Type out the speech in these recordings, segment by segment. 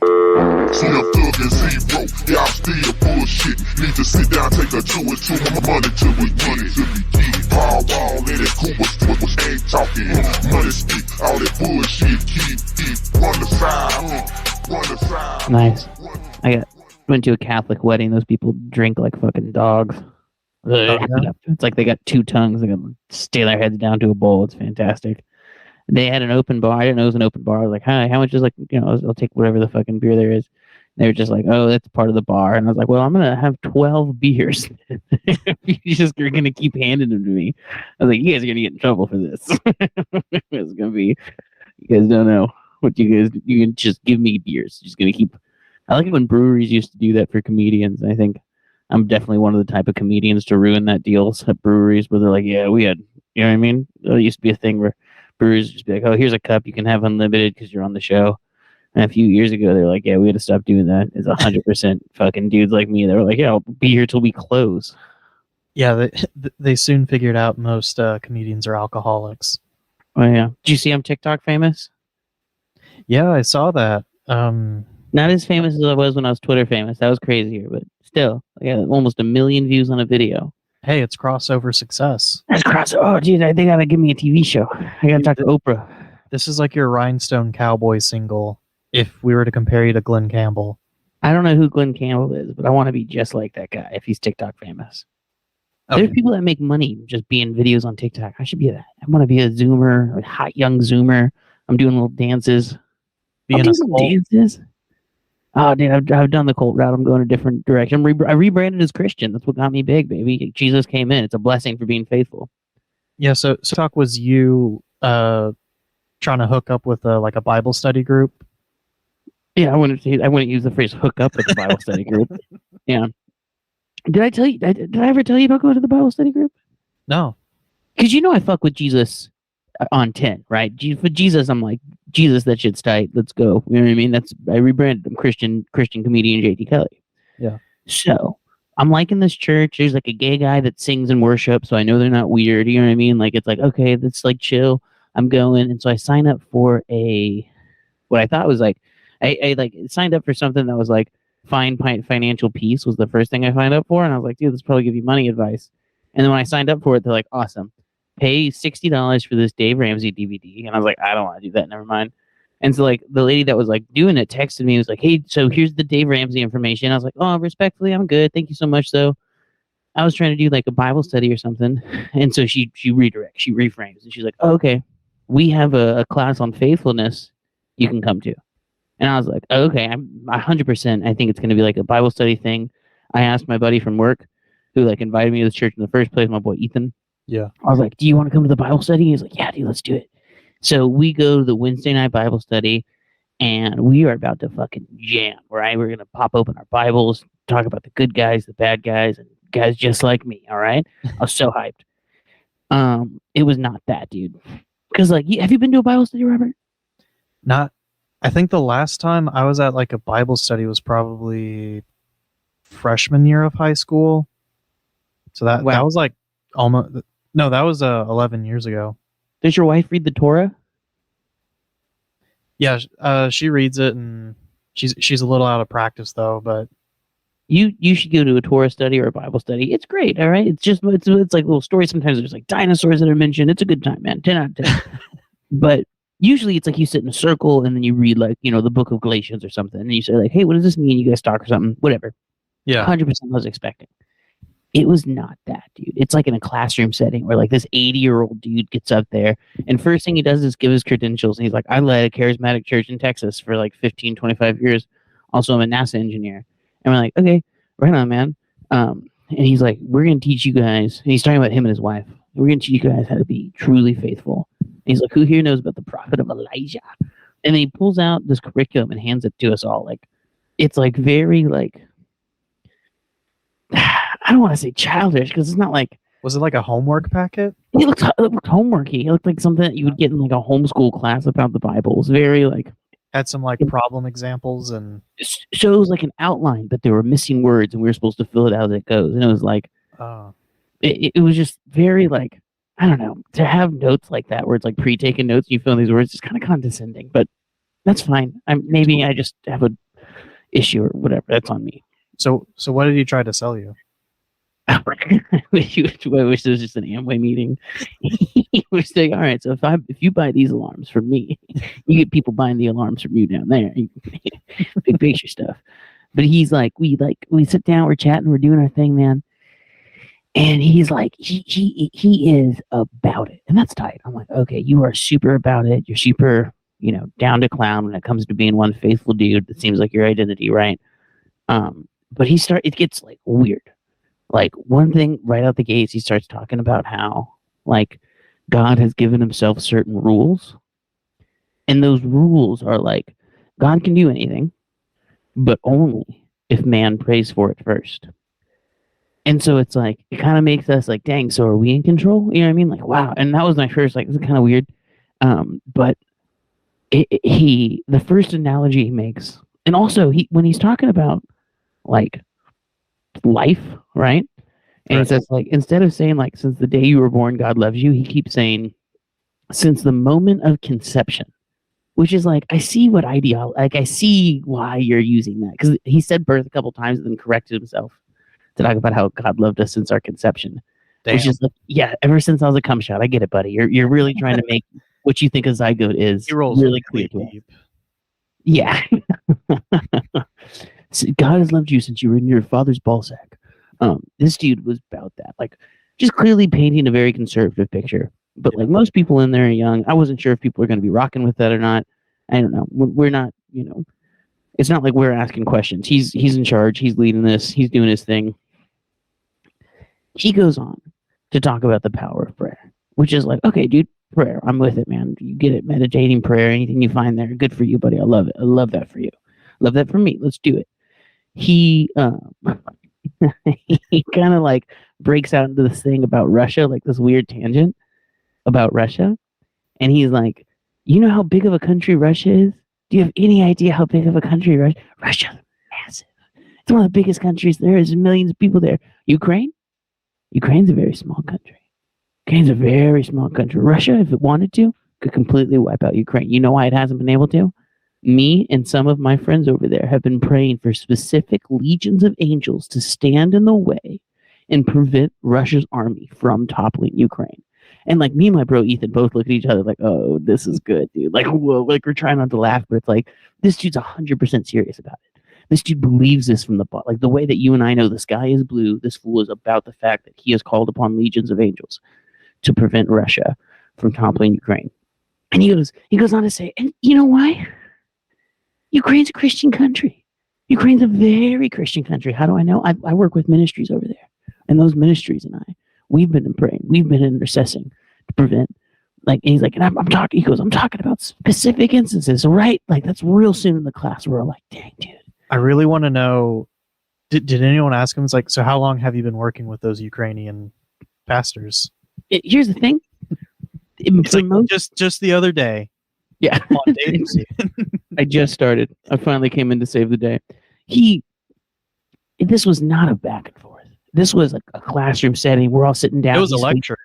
See them thug and zero, y'all still bullshit. Need to sit down, take a two and two, money till we get it. Paul Wall, let it cool, was ain't talking. Money speak, all that bullshit, keep it. Run the side, run the side. Nice. Went to a Catholic wedding. Those people drink like fucking dogs. Yeah. It's like they got two tongues. They can stay their heads down to a bowl. It's fantastic. They had an open bar. I didn't know it was an open bar. I was like, hi, how much is like, I'll take whatever the fucking beer there is. And they were just like, oh, that's part of the bar. And I was like, well, I'm going to have 12 beers. You're going to keep handing them to me. I was like, you guys are going to get in trouble for this. It's going to be, you guys don't know what you can just give me beers. Just going to keep, I like it when breweries used to do that for comedians. I think I'm definitely one of the type of comedians to ruin that deals at breweries where they're like, yeah, we had, you know what I mean? There used to be a thing where brewers just be like, oh, here's a cup, you can have unlimited because you're on the show. And a few years ago, they were like, yeah, we had to stop doing that. It's 100% fucking dudes like me. They were like, yeah, I'll be here till we close. Yeah, they soon figured out most comedians are alcoholics. Oh, yeah. Did you see I'm TikTok famous? Yeah, I saw that. Not as famous as I was when I was Twitter famous. That was crazier, but still, I got almost 1 million views on a video. Hey, it's crossover success. That's crossover. Oh, geez, they gotta give me a TV show. I gotta talk to Oprah. This is like your Rhinestone Cowboy single if we were to compare you to Glenn Campbell. I don't know who Glenn Campbell is, but I want to be just like that guy if he's TikTok famous. Okay. There's people that make money just being videos on TikTok. I should be that. I want to be a Zoomer, a hot young Zoomer. I'm doing little dances. Being a cult. Dances. Oh, dude, I've done the cult route. I'm going a different direction. I rebranded as Christian. That's what got me big, baby. Jesus came in. It's a blessing for being faithful. Yeah, so talk was you trying to hook up with like a Bible study group? Yeah, I wouldn't use the phrase hook up with the Bible study group. Yeah. Did I tell you? Did I ever tell you about going to the Bible study group? No. Because I fuck with Jesus on 10, right? For Jesus, I'm like, Jesus, that shit's tight. Let's go. You know what I mean? I rebranded him Christian comedian JT Kelly. Yeah. So I'm liking this church. There's like a gay guy that sings and worship, so I know they're not weird. You know what I mean? Like, it's like, okay, that's like chill. I'm going. And so I signed up for what I thought was like, I like signed up for something that was like financial peace was the first thing I signed up for. And I was like, dude, this probably give you money advice. And then when I signed up for it, they're like, awesome. Pay $60 for this Dave Ramsey DVD. And I was like, I don't want to do that. Never mind. And so like the lady that was like doing it texted me, was like, hey, so here's the Dave Ramsey information. I was like, oh, respectfully, I'm good. Thank you so much, though. I was trying to do like a Bible study or something. And so she redirects, she reframes, and she's like, oh, okay, we have a class on faithfulness you can come to. And I was like, oh, okay, I'm 100%. I think it's going to be like a Bible study thing. I asked my buddy from work who like invited me to the church in the first place, my boy Ethan. Yeah. I was like, do you want to come to the Bible study? He's like, yeah, dude, let's do it. So we go to the Wednesday night Bible study, and we are about to fucking jam, right? We're going to pop open our Bibles, talk about the good guys, the bad guys, and guys just like me, all right? I was so hyped. It was not that, dude. Because, like, have you been to a Bible study, Robert? Not. I think the last time I was at like a Bible study was probably freshman year of high school. So that was like almost, no, that was 11 years ago. Does your wife read the Torah? Yeah, she reads it, and she's a little out of practice though. But you should go to a Torah study or a Bible study. It's great, all right. It's like little stories. Sometimes there's like dinosaurs that are mentioned. It's a good time, man. 10 out of 10. But usually it's like you sit in a circle and then you read like the book of Galatians or something, and you say like, hey, what does this mean? You guys talk or something, whatever. Yeah, 100% was expecting. It was not that, dude. It's like in a classroom setting where like this 80-year-old dude gets up there, and first thing he does is give his credentials. And he's like, I led a charismatic church in Texas for like 15, 25 years. Also, I'm a NASA engineer. And we're like, okay, right on, man. And he's like, we're going to teach you guys. And he's talking about him and his wife. We're going to teach you guys how to be truly faithful. And he's like, who here knows about the prophet of Elijah? And then he pulls out this curriculum and hands it to us all. Like, it's like very like, I don't want to say childish because it's not like. Was it like a homework packet? It looked homeworky. It looked like something that you would get in like a homeschool class about the Bible. It was very like. Had some like problem examples and. So it was like an outline, but there were missing words, and we were supposed to fill it out as it goes. And it was like. It was just very like, I don't know, to have notes like that where it's like pre-taken notes and you fill in these words is kind of condescending, but that's fine. Maybe I just have a issue or whatever. That's on me. So what did he try to sell you? I wish it was just an Amway meeting. He was like, all right, so if you buy these alarms from me, you get people buying the alarms from you down there. Big picture stuff. But he's like, we sit down, we're chatting, we're doing our thing, man. And he's like, he is about it. And that's tight. I'm like, okay, you are super about it. You're super, down to clown when it comes to being one faithful dude. That seems like your identity, right? But it gets like weird. Like one thing right out the gates, he starts talking about how like God has given himself certain rules. And those rules are like, God can do anything, but only if man prays for it first. And so it's like, it kind of makes us like, dang, so are we in control? You know what I mean? Like, wow. And that was my first, like, this is kind of weird. But the first analogy he makes, and also when he's talking about like life, right? And Right. it says like, instead of saying like, since the day you were born, God loves you, he keeps saying, since the moment of conception, which is like, I see I see why you're using that. Because he said birth a couple times and then corrected himself to talk about how God loved us since our conception. Damn. Which is like, yeah, ever since I was a cum shot. I get it, buddy. You're really trying to make what you think a zygote is He rolls really clear to us. deep. Yeah. So God has loved you since you were in your father's ballsack. This dude was about that. Like, just clearly painting a very conservative picture. But like most people in there are young. I wasn't sure if people are going to be rocking with that or not. I don't know. We're not, it's not like we're asking questions. He's in charge. He's leading this. He's doing his thing. He goes on to talk about the power of prayer, which is like, okay, dude, prayer. I'm with it, man. You get it. Meditating, prayer, anything you find there, good for you, buddy. I love it. I love that for you. Love that for me. Let's do it. He he kind of like breaks out into this thing about Russia, like this weird tangent about Russia. And he's like, you know how big of a country Russia is? Do you have any idea how big of a country Russia's massive. It's one of the biggest countries there is, millions of people there. Ukraine's a very small country. Ukraine's a very small country. Russia, if it wanted to, could completely wipe out Ukraine. You know why it hasn't been able to? Me and some of my friends over there have been praying for specific legions of angels to stand in the way and prevent Russia's army from toppling Ukraine. And like me and my bro Ethan both look at each other like, oh, this is good, dude. Like, whoa, like we're trying not to laugh, but it's like, this dude's 100% serious about it. This dude believes this from the bottom. Like the way that you and I know the sky is blue, this fool is about the fact that he has called upon legions of angels to prevent Russia from toppling Ukraine. And he goes on to say, and you know why? Ukraine's a Christian country. Ukraine's a very Christian country. How do I know? I work with ministries over there. And those ministries and we've been praying. We've been intercessing to prevent, like, and he's like, and I'm talking about specific instances, right? Like, that's real soon in the class. We're like, dang, dude. I really want to know, did anyone ask him, it's like, so how long have you been working with those Ukrainian pastors? Here's the thing. It's like, just the other day. Yeah. On dating scene. I just started. I finally came in to save the day. This was not a back and forth. This was like a classroom setting. We're all sitting down. It was a lecture.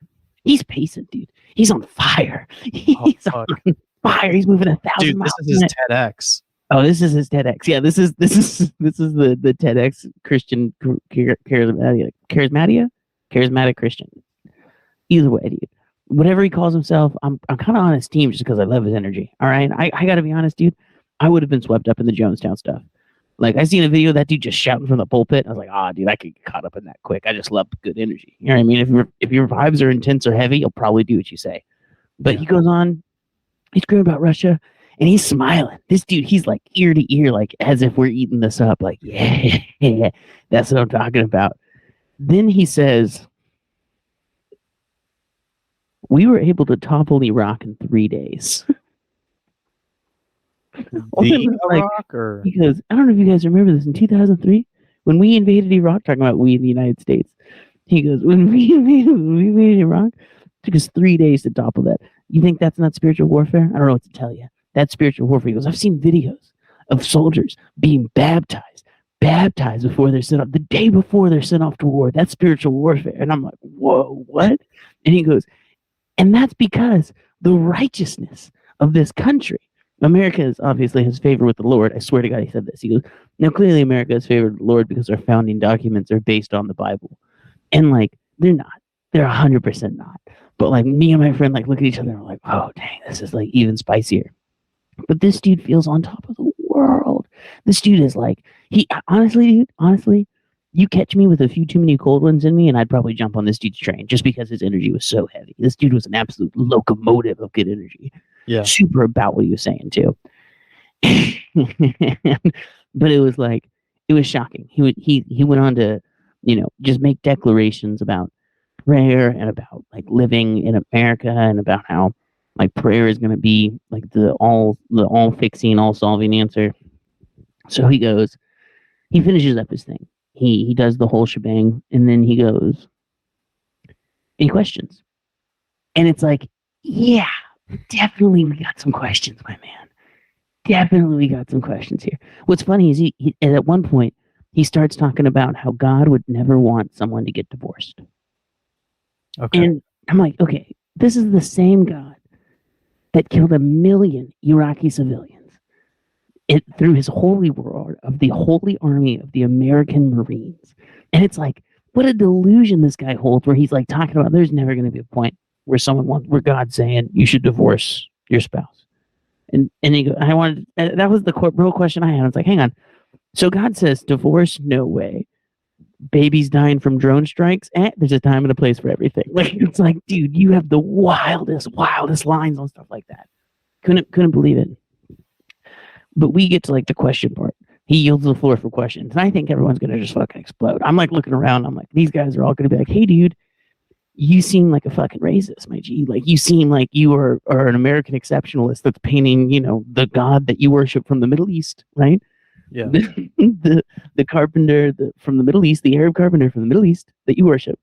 He's pacing, dude. He's on fire. He's on fire. He's moving 1,000 miles. Dude, this is his TEDx. Oh, this is his TEDx. Yeah, this is the TEDx Christian charismatic Christian. Either way, dude. Whatever he calls himself, I'm kind of on his team just because I love his energy. All right, I got to be honest, dude. I would have been swept up in the Jonestown stuff. Like, I seen a video of that dude just shouting from the pulpit. I was like, dude, I could get caught up in that quick. I just love good energy. You know what I mean? If your vibes are intense or heavy, you'll probably do what you say. But he goes on, he's screaming about Russia, and he's smiling. This dude, he's like ear to ear, like as if we're eating this up. Like, yeah, that's what I'm talking about. Then he says, we were able to topple Iraq in 3 days. Because I don't know if you guys remember this in 2003 when we invaded Iraq. Talking about we in the United States. He goes, when we invaded Iraq, it took us 3 days to topple that. You think that's not spiritual warfare? I don't know what to tell you. That's spiritual warfare. He goes, I've seen videos of soldiers being baptized before they're sent off. The day before they're sent off to war. That's spiritual warfare. And I'm like, whoa, what? And he goes, and that's because the righteousness of this country America is obviously his favor with the Lord. I swear to God, he said this. He goes, now clearly America is favored with the Lord because our founding documents are based on the Bible, and like they're not. They're 100% not. But like me and my friend like look at each other and we're like, oh dang, this is like even spicier. But this dude feels on top of the world. This dude is like, he honestly, dude, honestly, you catch me with a few too many cold ones in me, and I'd probably jump on this dude's train just because his energy was so heavy. This dude was an absolute locomotive of good energy. Yeah. Super about what he was saying too. But it was like, it was shocking. He went on to, just make declarations about prayer and about like living in America and about how like prayer is going to be like the all fixing, all solving answer. So he finishes up his thing. He does the whole shebang, and then he goes, any questions? And it's like, yeah, definitely we got some questions, my man. Definitely we got some questions here. What's funny is he at one point he starts talking about how God would never want someone to get divorced. Okay. And I'm like, okay, this is the same God that killed 1 million Iraqi civilians through his holy war of the holy army of the American Marines. And it's like, what a delusion this guy holds, where he's like talking about there's never going to be a point where where God's saying you should divorce your spouse. And he goes, that was the real question I had. I was like, hang on. So God says divorce, no way. Babies dying from drone strikes, there's a time and a place for everything. Like, it's like, dude, you have the wildest lines on stuff like that. Couldn't believe it. But we get to like the question part. He yields the floor for questions, and I think everyone's gonna just fucking explode. I'm like looking around. I'm like, these guys are all gonna be like, hey, dude, you seem like a fucking racist, my G. Like, you seem like you are an American exceptionalist that's painting, the God that you worship from the Middle East, right? Yeah. The carpenter from the Middle East, the Arab carpenter from the Middle East that you worship.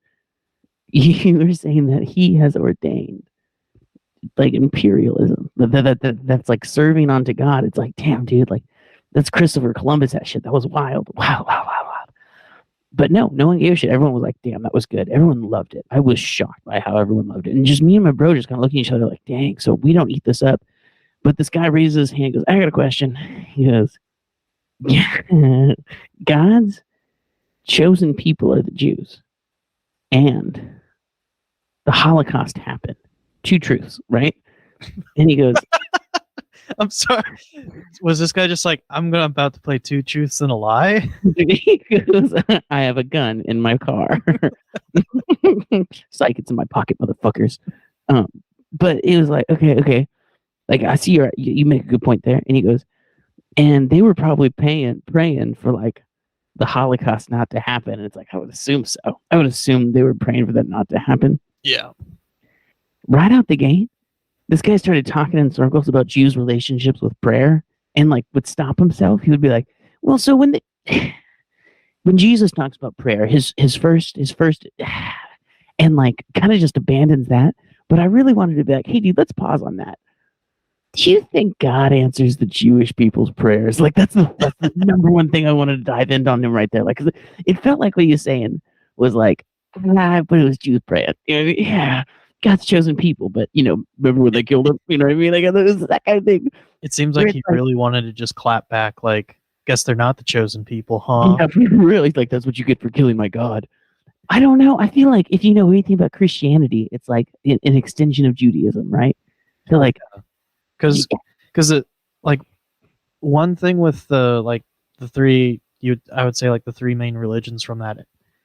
You are saying that he has ordained like imperialism. That's like serving unto God. It's like, damn, dude, like that's Christopher Columbus. That shit. That was wild. Wow. But no one gave a shit. Everyone was like, damn, that was good. Everyone loved it. I was shocked by how everyone loved it. And just me and my bro just kind of looking at each other like, dang, so we don't eat this up. But this guy raises his hand, goes, I got a question. He goes, yeah, God's chosen people are the Jews. And the Holocaust happened. Two truths, right? And he goes, I'm sorry. Was this guy just like, I'm about to play two truths and a lie? he goes, I have a gun in my car. Psych, it's in my pocket, motherfuckers. But it was like, okay. Like, I see you make a good point there. And he goes, and they were probably praying for like the Holocaust not to happen. And it's like, I would assume so. I would assume they were praying for that not to happen. Yeah. Right out the gate, this guy started talking in circles about Jews' relationships with prayer, and like would stop himself. He would be like, well, so when Jesus talks about prayer, his first and like kind of just abandons that. But I really wanted to be like, hey, dude, let's pause on that. Do you think God answers the Jewish people's prayers? Like, that's the number one thing I wanted to dive in on him right there. Like, 'cause it felt like what he was saying was like, but it was Jews praying. Yeah, God's chosen people, but remember when they killed him? You know what I mean? Like, it was that kind of thing. It seems like he really wanted to just clap back, like, guess they're not the chosen people, huh? Yeah, really, like, that's what you get for killing my God. I don't know. I feel like if you know anything about Christianity, it's like an extension of Judaism, right? I feel like because it like one thing with the three I would say like the three main religions from that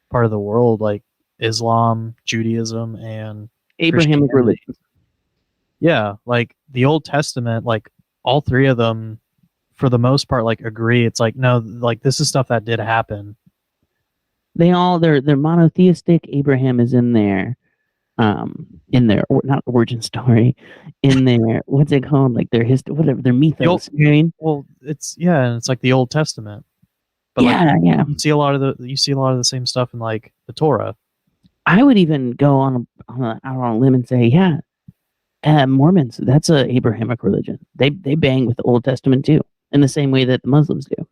part of the world, like Islam, Judaism, and Abrahamic religion. Yeah, like the Old Testament, like all three of them, for the most part, like agree. It's like, no, like this is stuff that did happen. They're monotheistic. Abraham is in there. In their not origin story, in their what's it called, like their history, whatever, their mythos. Well, it's like the Old Testament, but yeah. You see a lot of the same stuff in like the Torah. I would even go on a limb and say, Mormons. That's a Abrahamic religion. They bang with the Old Testament too, in the same way that the Muslims do.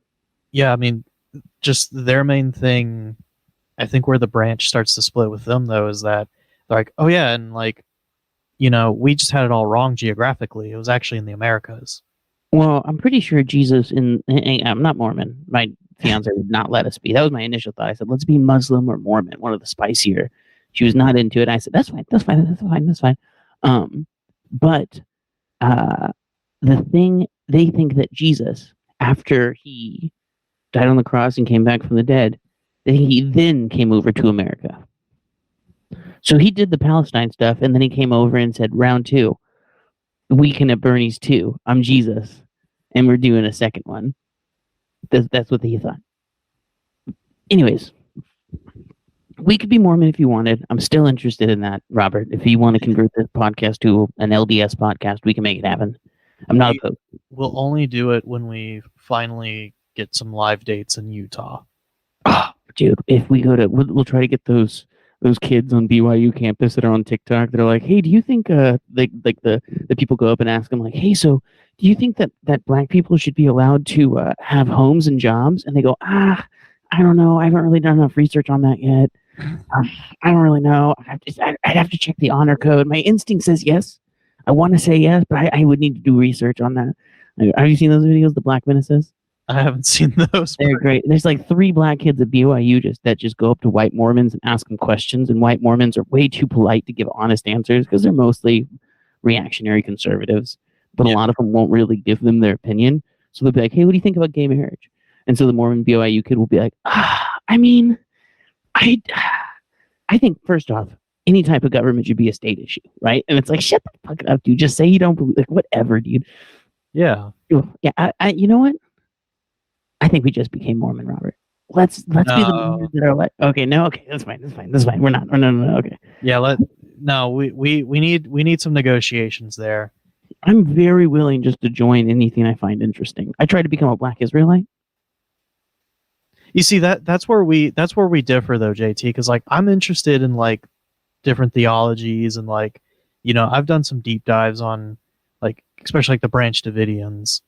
Yeah, I mean, just their main thing. I think where the branch starts to split with them though is that. They're like, oh yeah, and like, we just had it all wrong geographically. It was actually in the Americas. Well, I'm pretty sure Jesus I'm not Mormon. My fiance would not let us be. That was my initial thought. I said, let's be Muslim or Mormon, one of the spicier. She was not into it. I said, that's fine, that's fine, that's fine, that's fine. But the thing, they think that Jesus, after he died on the cross and came back from the dead, that he then came over to America. So he did the Palestine stuff, and then he came over and said, round 2, Weekend at Bernie's 2, I'm Jesus, and we're doing a second one. That's what he thought. Anyways, we could be Mormon if you wanted. I'm still interested in that, Robert. If you want to convert this podcast to an LDS podcast, we can make it happen. I'm not opposed. We'll only do it when we finally get some live dates in Utah. Oh, dude, if we go to, we'll try to get those kids on BYU campus that are on TikTok that are like, hey, do you think the people go up and ask them like, hey, so do you think that black people should be allowed to have homes and jobs? And they go, I don't know. I haven't really done enough research on that yet. I don't really know. I'd have to check the honor code. My instinct says yes. I want to say yes, but I would need to do research on that. Have you seen those videos, the Black Menaces? I haven't seen those. They're great. There's like 3 black kids at BYU that just go up to white Mormons and ask them questions, and white Mormons are way too polite to give honest answers because they're mostly reactionary conservatives, but a lot of them won't really give them their opinion. So they'll be like, hey, what do you think about gay marriage? And so the Mormon BYU kid will be like, I mean, I think first off, any type of government should be a state issue, right? And it's like, shut the fuck up, dude. Just say you don't believe, like, whatever, dude. Yeah. Yeah, you know what? I think we just became Mormon, Robert. Let's be the Mormons that are like, okay, no, okay, that's fine. We're not. No, okay. Yeah, we need some negotiations there. I'm very willing just to join anything I find interesting. I tried to become a Black Israelite. You see, that's where we differ though, JT, because like I'm interested in like different theologies and like, you know, I've done some deep dives on like especially like the Branch Davidians.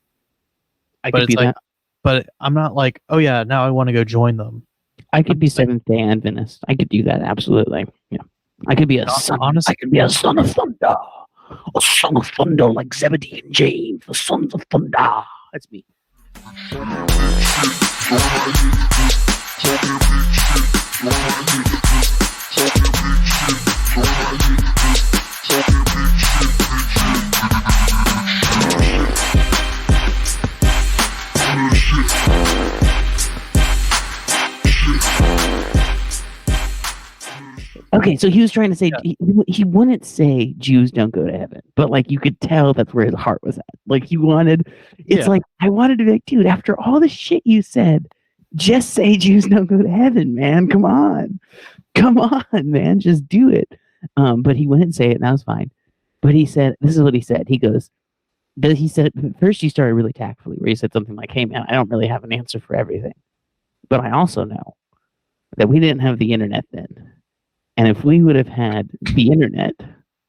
I could be that. But I'm not like, oh yeah, now I want to go join them. I could be Seventh-day Adventist. I could do that, absolutely. Yeah. I could be a son. Honestly, I could be a son of thunder. A son of thunder like Zebedee and James, the sons of thunder. That's me. Okay, so he was trying to say, he wouldn't say Jews don't go to heaven, but like you could tell that's where his heart was at. Like he wanted, like, I wanted to be like, dude, after all the shit you said, just say Jews don't go to heaven, man. Come on, man, just do it. But he wouldn't say it, and that was fine. But he said, this is what he said. He said, first he started really tactfully, where he said something like, hey man, I don't really have an answer for everything. But I also know that we didn't have the internet then. And if we would have had the internet,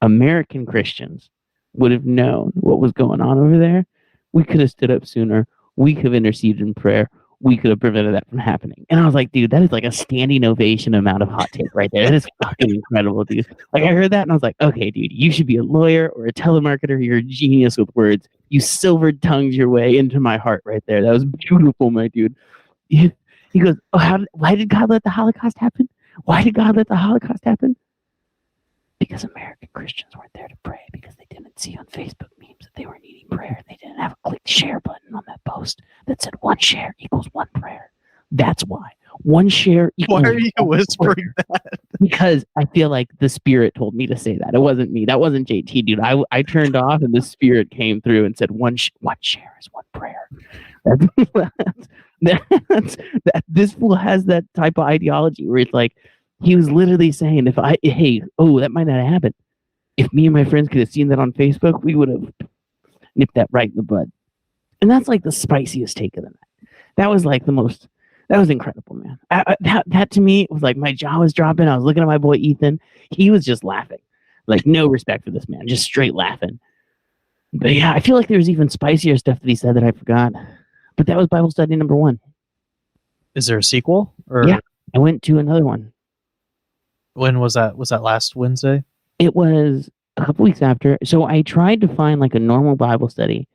American Christians would have known what was going on over there. We could have stood up sooner. We could have interceded in prayer. We could have prevented that from happening. And I was like, dude, that is like a standing ovation amount of hot take right there. That is fucking incredible, dude. Like I heard that and I was like, okay, dude, you should be a lawyer or a telemarketer. You're a genius with words. You silver tongued your way into my heart right there. That was beautiful, my dude. He goes, why did God let the Holocaust happen? Why did God let the Holocaust happen? Because American Christians weren't there to pray, because they didn't see on Facebook memes that they were needing prayer. They didn't have a click share button on that post that said 1 share equals 1 prayer. That's why. 1 share equals. Why are you whispering that? Because I feel like the Spirit told me to say that. It wasn't me. That wasn't JT, dude. I turned off and the Spirit came through and said 1 share is 1 prayer. This fool has that type of ideology where it's like he was literally saying, that might not have happened. If me and my friends could have seen that on Facebook, we would have nipped that right in the bud. And that's like the spiciest take of the night. That was like that was incredible, man. That to me was like my jaw was dropping. I was looking at my boy Ethan. He was just laughing. Like no respect for this man, just straight laughing. But yeah, I feel like there's even spicier stuff that he said that I forgot. But that was Bible study number 1. Is there a sequel? Or yeah, I went to another one. When was that? Was that last Wednesday? It was a couple weeks after. So I tried to find like a normal Bible study,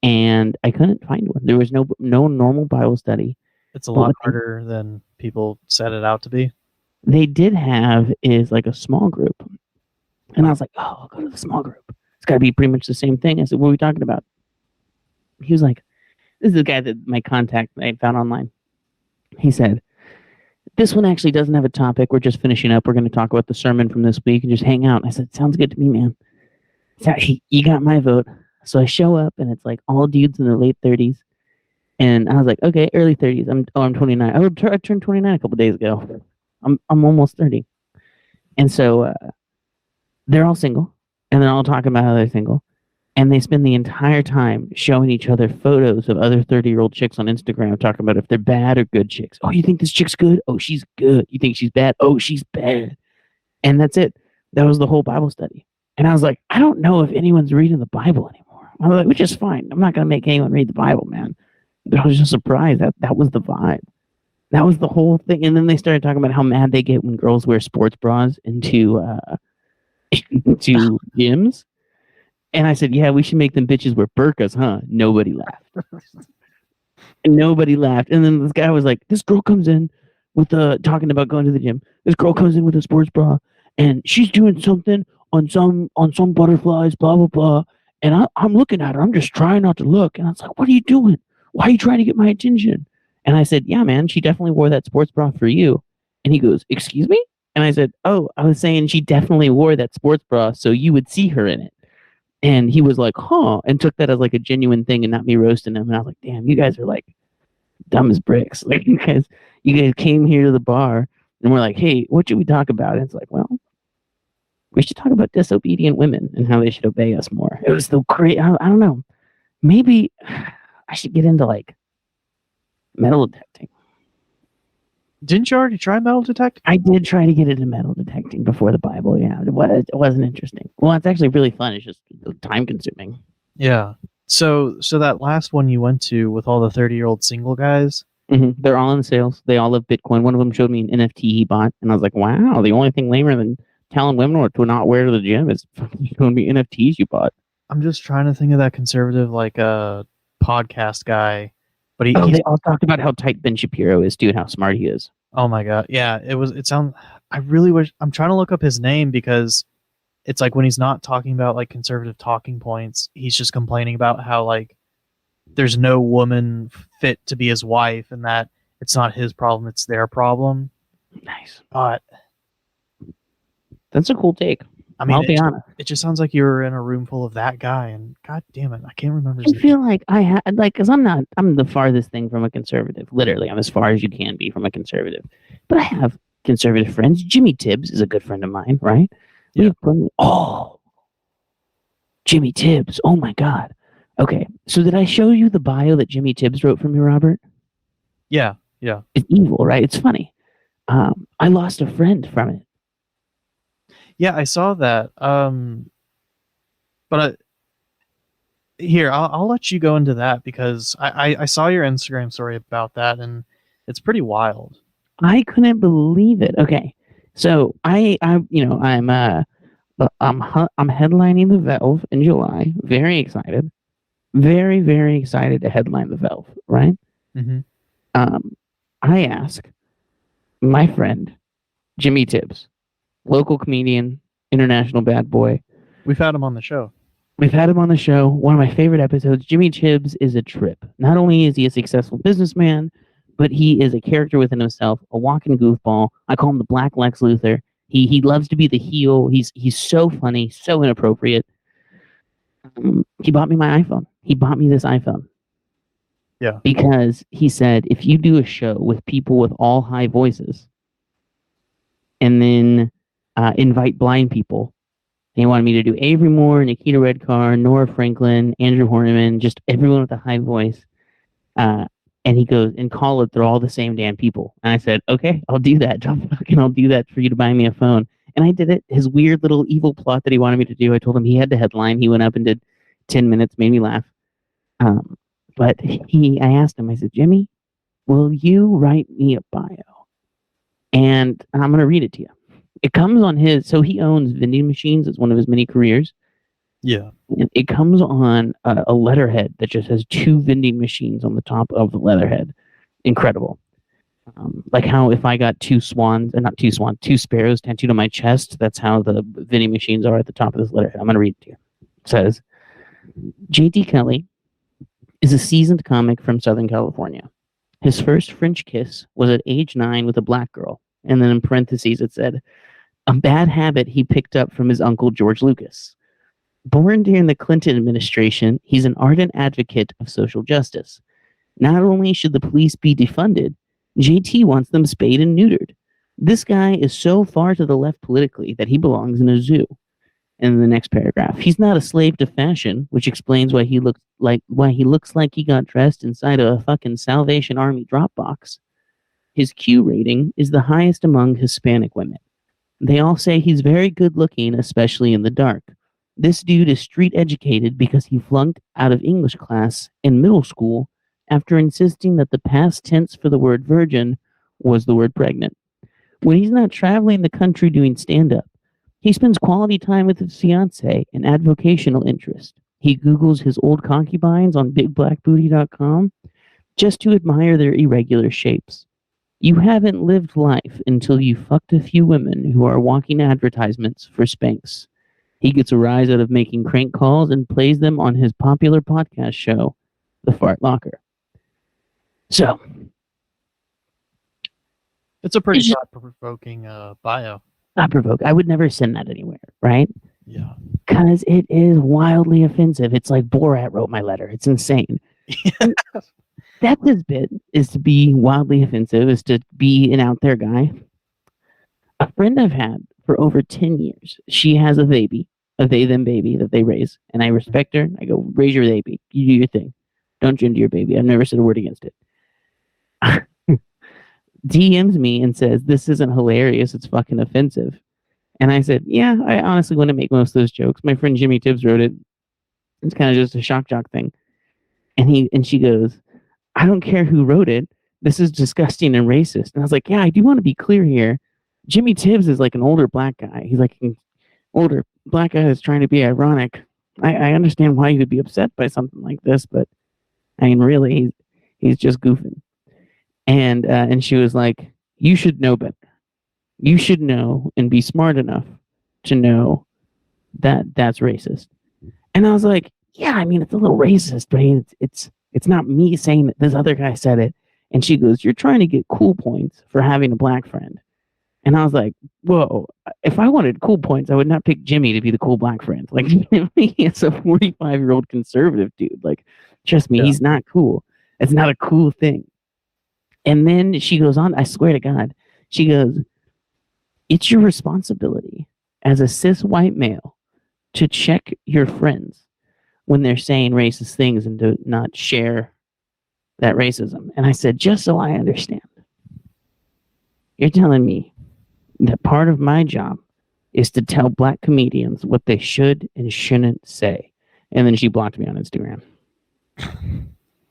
and I couldn't find one. There was no normal Bible study. It's a But lot what harder than people set it out to be. they did have is like a small group. And I was like, oh, I'll go to the small group. It's got to be pretty much the same thing. I said, what are we talking about? He was like, this is the guy that my contact I found online. He said, this one actually doesn't have a topic. We're just finishing up. We're going to talk about the sermon from this week and just hang out. I said, sounds good to me, man. So you got my vote. So I show up, and it's like all dudes in their late 30s. And I was like, okay, early 30s. I'm 29. I turned 29 a couple days ago. I'm almost 30. And so they're all single, and they're all talking about how they're single. And they spend the entire time showing each other photos of other 30-year-old chicks on Instagram, talking about if they're bad or good chicks. Oh, you think this chick's good? Oh, she's good. You think she's bad? Oh, she's bad. And that's it. That was the whole Bible study. And I was like, I don't know if anyone's reading the Bible anymore. I was like, which is fine. I'm not going to make anyone read the Bible, man. But I was just surprised that was the vibe. That was the whole thing. And then they started talking about how mad they get when girls wear sports bras into gyms. And I said, yeah, we should make them bitches wear burqas, huh? Nobody laughed. Nobody laughed. And then this guy was like, this girl comes in with talking about going to the gym. This girl comes in with a sports bra, and she's doing something on some butterflies, blah, blah, blah. And I'm looking at her. I'm just trying not to look. And I was like, what are you doing? Why are you trying to get my attention? And I said, yeah, man, she definitely wore that sports bra for you. And he goes, excuse me? And I said, oh, I was saying she definitely wore that sports bra so you would see her in it. And he was like, huh, and took that as like a genuine thing and not me roasting him. And I was like, damn, you guys are like dumb as bricks. Like you guys came here to the bar and we're like, hey, what should we talk about? And it's like, well, we should talk about disobedient women and how they should obey us more. It was so great. I don't know. Maybe I should get into like metal detecting. Didn't you already try metal detecting? I did try to get into metal detecting before the Bible. Yeah, it wasn't interesting. Well, it's actually really fun. It's just time consuming. Yeah. So that last one you went to with all the 30-year-old single guys. Mm-hmm. They're all in sales. They all love Bitcoin. One of them showed me an NFT he bought, and I was like, wow, the only thing lamer than telling women to not wear to the gym is showing me NFTs you bought. I'm just trying to think of that conservative like podcast guy. But they all talked about how tight Ben Shapiro is, too, and how smart he is. Oh my god. Yeah, I really wish I'm trying to look up his name because it's like when he's not talking about like conservative talking points, he's just complaining about how like there's no woman fit to be his wife and that it's not his problem, it's their problem. Nice. But that's a cool take. I mean, I'll be honest. It just sounds like you were in a room full of that guy, and god damn it, I can't remember his name. I feel like I had because I'm the farthest thing from a conservative. Literally, I'm as far as you can be from a conservative. But I have conservative friends. Jimmy Tibbs is a good friend of mine, right? Yeah. Jimmy Tibbs. Oh my god. Okay, so did I show you the bio that Jimmy Tibbs wrote for me, Robert? Yeah. It's evil, right? It's funny. I lost a friend from it. Yeah, I saw that. But here, I'll let you go into that because I saw your Instagram story about that, and it's pretty wild. I couldn't believe it. Okay, so I'm headlining the Valve in July. Very excited, very very excited to headline the Valve. Right. Mm-hmm. I ask my friend Jimmy Tibbs, local comedian, international bad boy. We've had him on the show. One of my favorite episodes. Jimmy Tibbs is a trip. Not only is he a successful businessman, but he is a character within himself, a walking goofball. I call him the Black Lex Luthor. He loves to be the heel. He's so funny, so inappropriate. He bought me my iPhone. He bought me this iPhone. Yeah. Because he said, if you do a show with people with all high voices, and then invite blind people. He wanted me to do Avery Moore, Nikita Redcar, Nora Franklin, Andrew Horniman, just everyone with a high voice. And he goes, and call it, they're all the same damn people. And I said, okay, I'll do that. I'll do that for you to buy me a phone. And I did it. His weird little evil plot that he wanted me to do, I told him he had to headline. He went up and did 10 minutes, made me laugh. But I asked him, I said, Jimmy, will you write me a bio? And I'm going to read it to you. It comes on so he owns vending machines. It's one of his many careers. Yeah. It comes on a letterhead that just has 2 vending machines on the top of the letterhead. Incredible. Like how if I got 2 swans, not 2 swans, 2 sparrows tattooed on my chest, that's how the vending machines are at the top of this letterhead. I'm going to read it to you. It says, J.T. Kelly is a seasoned comic from Southern California. His first French kiss was at age 9 with a black girl. And then in parentheses it said, a bad habit he picked up from his uncle George Lucas. Born during the Clinton administration, he's an ardent advocate of social justice. Not only should the police be defunded, JT wants them spayed and neutered. This guy is so far to the left politically that he belongs in a zoo. And in the next paragraph, he's not a slave to fashion, which explains why he looks like he got dressed inside of a fucking Salvation Army Dropbox. His Q rating is the highest among Hispanic women. They all say he's very good looking, especially in the dark. This dude is street educated because he flunked out of English class in middle school after insisting that the past tense for the word virgin was the word pregnant. When he's not traveling the country doing stand-up, he spends quality time with his fiancée and avocational interest. He Googles his old concubines on bigblackbooty.com just to admire their irregular shapes. You haven't lived life until you fucked a few women who are walking advertisements for Spanx. He gets a rise out of making crank calls and plays them on his popular podcast show, The Fart Locker. So, It's a pretty thought-provoking bio. not provoke. I would never send that anywhere, right? Yeah. Because it is wildly offensive. It's like Borat wrote my letter. It's insane. That's his bit, is to be wildly offensive, is to be an out there guy. A friend I've had for over 10 years, she has a baby, a they-them baby that they raise, and I respect her. I go, raise your baby. You do your thing. Don't gender your baby. I've never said a word against it. DMs me and says, this isn't hilarious. It's fucking offensive. And I said, yeah, I honestly want to make most of those jokes. My friend Jimmy Tibbs wrote it. It's kind of just a shock jock thing. And she goes, I don't care who wrote it. This is disgusting and racist. And I was like, yeah, I do want to be clear here. Jimmy Tibbs is like an older black guy. He's like an older black guy that's trying to be ironic. I understand why you would be upset by something like this, but I mean, really, he's just goofing. And she was like, you should know better. You should know and be smart enough to know that that's racist. And I was like, yeah, I mean, it's a little racist, but it's not me saying that this other guy said it. And she goes, you're trying to get cool points for having a black friend. And I was like, whoa, if I wanted cool points, I would not pick Jimmy to be the cool black friend. Like, Jimmy is a 45-year-old conservative dude. Like, trust me, he's not cool. It's not a cool thing. And then she goes on, I swear to God, she goes, it's your responsibility as a cis white male to check your friends when they're saying racist things and to not share that racism. And I said, just so I understand, you're telling me that part of my job is to tell black comedians what they should and shouldn't say. And then she blocked me on Instagram.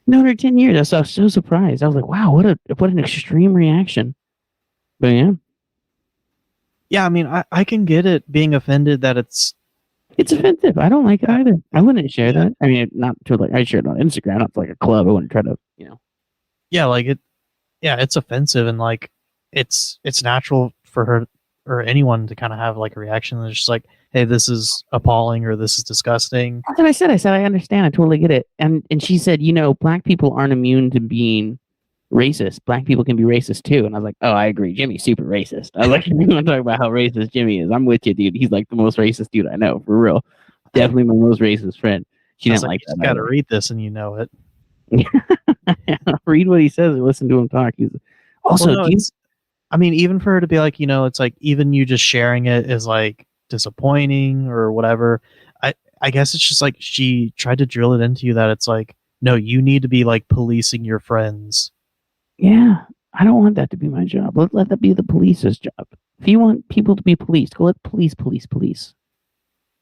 No, for 10 years. I was so surprised. I was like, wow, what an extreme reaction. But yeah. Yeah, I mean, I can get it being offended that it's offensive. I don't like it either. I wouldn't share that. I mean, not to like, I shared it on Instagram, not to like a club. I wouldn't try to, Yeah, like it's offensive, and like it's natural for her or anyone to kind of have like a reaction that's just like, hey, this is appalling or this is disgusting. That's what I said. I said, I understand. I totally get it. And she said, black people aren't immune to being racist. Black people can be racist too. And I was like, oh, I agree. Jimmy's super racist. I was like, you want to talk about how racist Jimmy is? I'm with you, dude. He's like the most racist dude I know, for real. Definitely my most racist friend. She didn't like that. You got to read this and you know it. Read what he says or listen to him talk. He's also, well, no, I mean, even for her to be like, it's like even you just sharing it is like disappointing or whatever. I guess it's just like she tried to drill it into you that it's like, no, you need to be like policing your friends. Yeah, I don't want that to be my job. Let that be the police's job. If you want people to be policed, go let police.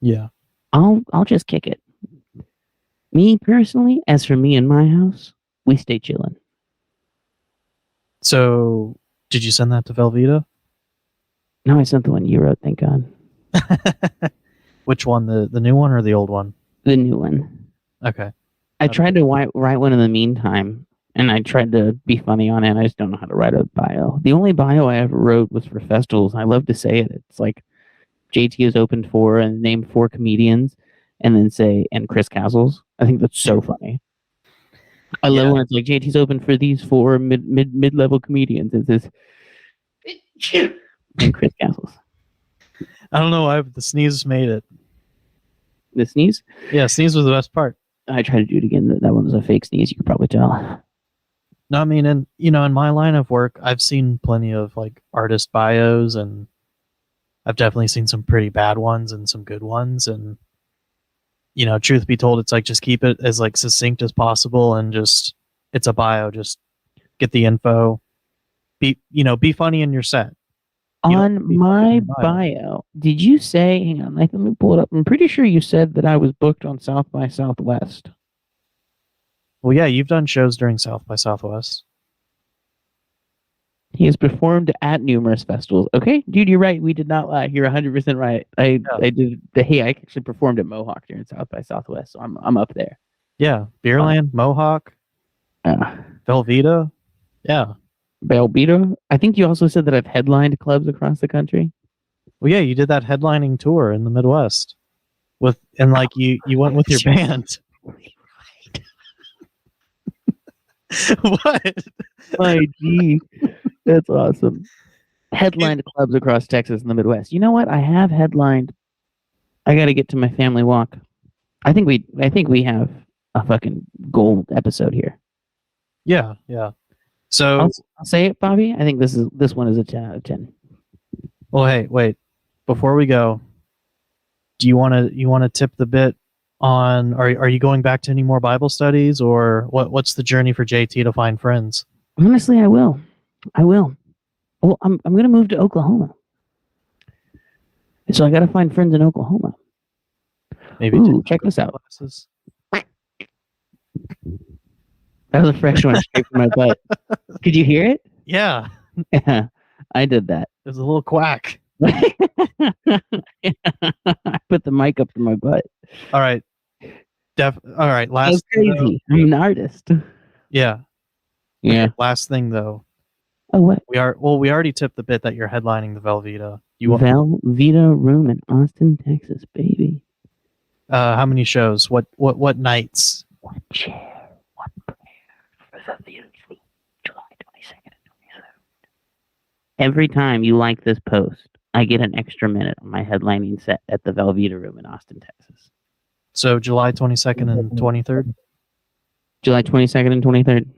Yeah. I'll just kick it. Me personally, as for me and my house, we stay chilling. So, did you send that to Velveeta? No, I sent the one you wrote, thank God. Which one? The new one or the old one? The new one. Okay. I tried to write one in the meantime, and I tried to be funny on it. I just don't know how to write a bio. The only bio I ever wrote was for festivals. I love to say it. It's like JT has opened for and name 4 comedians, and then say and Chris Castles. I think that's so funny. I love when it's like JT's open for these 4 mid-level comedians. It says and Chris Castles. I don't know. The sneeze made it. The sneeze? Yeah, sneeze was the best part. I tried to do it again. That one was a fake sneeze. You could probably tell. No, I mean, in my line of work, I've seen plenty of like artist bios, and I've definitely seen some pretty bad ones and some good ones. And truth be told, it's like just keep it as like succinct as possible, and just it's a bio. Just get the info. Be funny in your set. On my bio, did you say? Hang on, let me pull it up. I'm pretty sure you said that I was booked on South by Southwest. Well, yeah, you've done shows during South by Southwest. He has performed at numerous festivals. Okay, dude, you're right. We did not lie. You're 100% right. I did. I actually performed at Mohawk during South by Southwest, so I'm up there. Yeah, Beerland, Mohawk, Velveeta. Yeah. Velveeta. I think you also said that I've headlined clubs across the country. Well, yeah, you did that headlining tour in the Midwest you went with your band. What? My G, that's awesome. Headlined clubs across Texas and the Midwest. You know what? I have headlined. I got to get to my family walk. I think we have a fucking gold episode here. Yeah. So I'll say it, Bobby. I think this one is a 10 out of 10. Well, hey, wait. Before we go, do you want to tip the bit on? Are you going back to any more Bible studies, or what's the journey for JT to find friends? Honestly, I will. Well, I'm going to move to Oklahoma, so I got to find friends in Oklahoma. Maybe check this out. Classes. That was a fresh one straight from my butt. Could you hear it? Yeah. Yeah, I did that. It was a little quack. I put the mic up to my butt. All right. All right. Last. That's crazy. I'm an artist. Yeah. Yeah. Okay, last thing though. Oh, what? We already tipped the bit that you're headlining the Velveeta. Velveeta Room in Austin, Texas, baby. How many shows? What nights? One chair, one prayer for Velveeta Room, July 22nd and 23rd. Every time you like this post, I get an extra minute on my headlining set at the Velveeta Room in Austin, Texas. So July 22nd and 23rd? July 22nd and 23rd.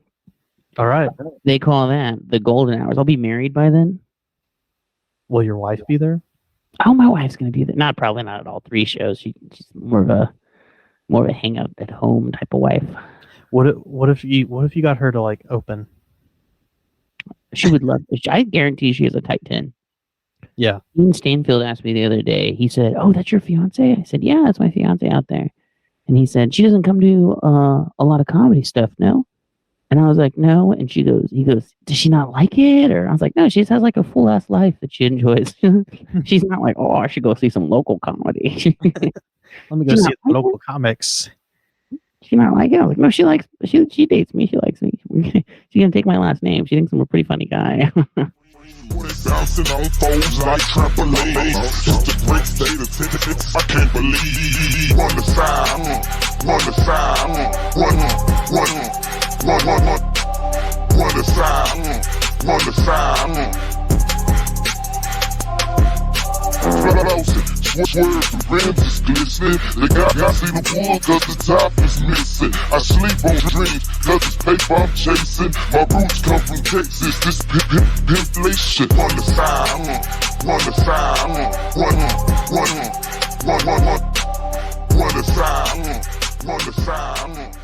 All right. They call that the golden hours. I'll be married by then. Will your wife be there? Oh, my wife's going to be there. Probably not at all 3 shows. She's more of a hangout at home type of wife. What if you got her to like open? She would love it. I guarantee she has a tight 10. Yeah. Ian Stanfield asked me the other day. He said, "Oh, that's your fiance?" I said, "Yeah, that's my fiance out there." And he said, "She doesn't come to a lot of comedy stuff, no?" And I was like, "No." And he goes, "Does she not like it?" Or I was like, "No, she just has like a full ass life that she enjoys." She's not like, "Oh, I should go see some local comedy." Let me go see the local comics. She not like it? I was like, "No, she likes. She dates me. She likes me. She's gonna take my last name. She thinks I'm a pretty funny guy." Bouncing on foes like trampolines. Just a great state of tennis, I can't believe. One to side, one to side, one to side, one to side. Swerve, the rims is glistening. They got see the wood cause the top is missing. I sleep on dreams cause it's paper I'm chasing. My roots come from Texas, this inflation. One to side, one to side, one to side, one to side.